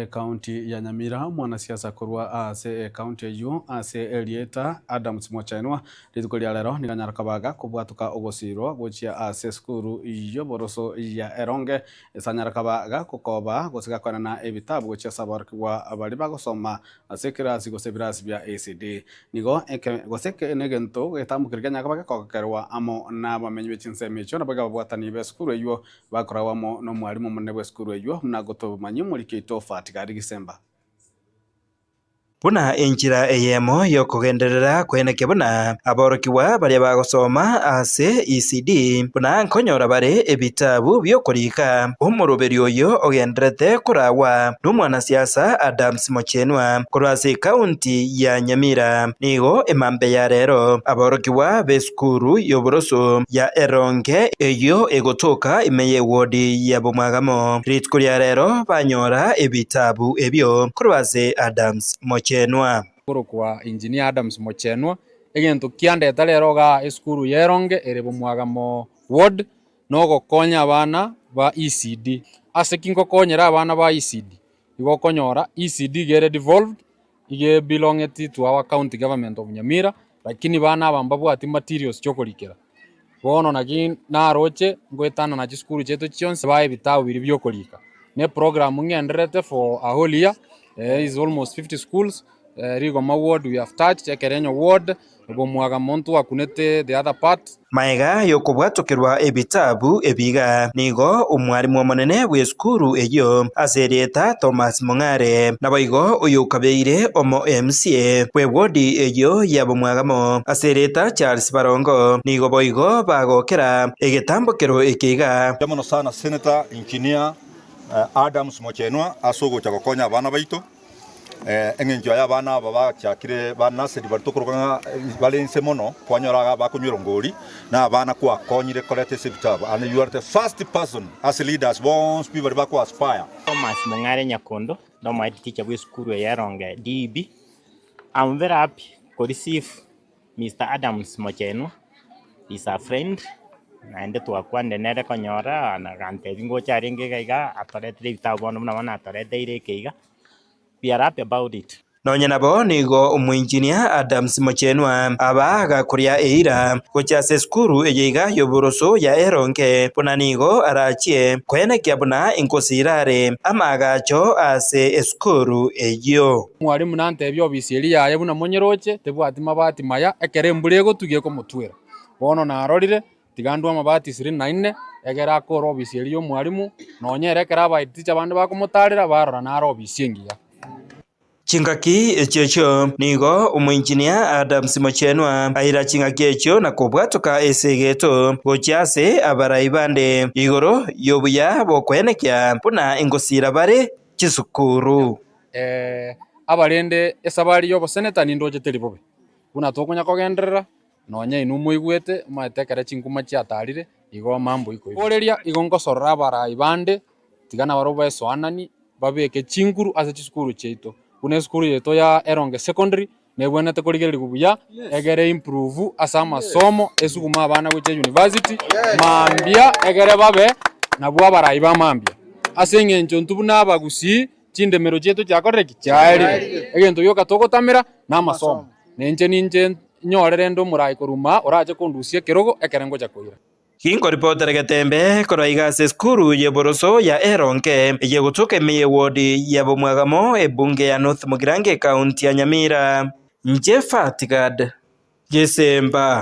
Kaunti ya Nyamira mwanasiasa kurwa ase kaunti eyu ase Elieta Adams Mochenwa rithukuria lero niganyara kabaga kubwatuka ugusirwo guchia ase skuru iyo boroso ya Eronge esanyara kabaga kukoba gusiga kwana ebitabu guchia sabarkwa abali bagusoma ase kirasi gose birasi bya ACD nigo goseke negento getamukiriganya kabaga kokerwa amo na bamenyi b'chinseme cyo nabaga babwatani be skuru iyo bakorawamo no mwarimu munene bwe skuru iyo nagoto manyi mulikito Tigari Gisemba. Buna enjira eyemo yokugenderera kweneke buna aborokiwa bali bagosoma ase ECD buna nkonyora bari ebitabu byokurika umuruberi oyo ogenderete kurawa n'umwanasiasa Adams Mochenwa kurwase kaunti ya Nyamira nigo emambe ya rero aborokiwa beskuru yoboroso ya Eronge eyo egotoka imeye wodi ya Bomwagamo ritkuria rero banyora ebitabu ebyo kurwase Adams Mochenwa kwa engineer Adams Mochenwa egento kiandeta rero ga eskuru yeronge ere Bomwagamo ward no gokonya abana ba ECD ase kingo konyera abana ba ECD igo konyora ECD gere devolved ige belonged to our county government of Nyamira lakini bana abamba bwati materials chokorikera bono nagin naroche ngwetana na eskuru cheto chionse ba ebitabu biri byokorika ne program ngenderete for a whole year is almost 50 schools. Rigoma ward we have touched Ekerenyo ward Bomwagamo ntu akunete the other part maega yokubwatukirwa ebitabu ebiga nigo umwarimu munene w'eskuru eyo azereta Thomas Mong'are naboigo uyu kabeire omo MCA we wodi eyo ya Bomwagamo azereta Charles Barongo nigo boigo bagokera egetambukiro ekiga jamono sana Senator Engineer Adams Mochenwa asogo chakokonya abana baito engenjo ya bana baba chakire bana sedi bartukuruga balense mono kwanyoraga bakunyura ngori na abana kwa konyire kolete sebitaba and you are the first person as leaders once people back aspire. Thomas Mong'are Nyakondo no my teacher with school ya Eronge DB. I'm very happy to receive Mr. Adams Mochenwa. He's a friend and to akwande nere konyora na gante bingo charinge kaiga atorete bitabu no na atorete ire kaiga. We are happy about it. Nonye nabo nigo umuinjinia Adams Mochenwa abaga kuria eira kucha skuru eyiga yoboroso ya Eronge buna nigo arachie kweneke buna inkosirare amagacho ase skuru eyo mwarimu nante byo bisiri yaye buna monyeroche tebwati mabati maya ekere mburego tugiye ko mutwera bono narorire tigandwa mabati 24 egera ko robisiri yo mwarimu nonyere kera baiticha bande bakomutarira barora naro bisingiya chingaki echo nigo umuinjinia Adams Mochenwa aira chingaki echo na kubwatuka esegeto gochase abaraibande igoro yobuya bokwenekya buna ingosira bare chisukuru abarende esabari yo boseneta nindoje teribobe buna tokunya kogenderera nonye inumu igwete matekera chinguma chiatarire igo mambo iko boreria igo ngosorra abaraibande tigana baroba esoanani babeke chinguru ase chisukuru cheito kuna skuru yeto ya Eronge secondary nebwenete kurigerera kubuya egere improve asa masomo esuguma abana gwe university mambia egere babe nabwo abarayi bamambia ase ngenjo ntubuna abagusi chindemero cheto cyakoreki cyari egento yo katogotamira na masomo ninje nyorere ndo murayi kuruma oraje kundusie kirogo ekerengo cyakoira Kingo reporter Getembe koraiga se skuru ye boroso ya Eronge ye gutuke meye wodi ya Bomwagamo ebunge ya North Mugirange County ya Nyamira Njefa Tigad Gisemba.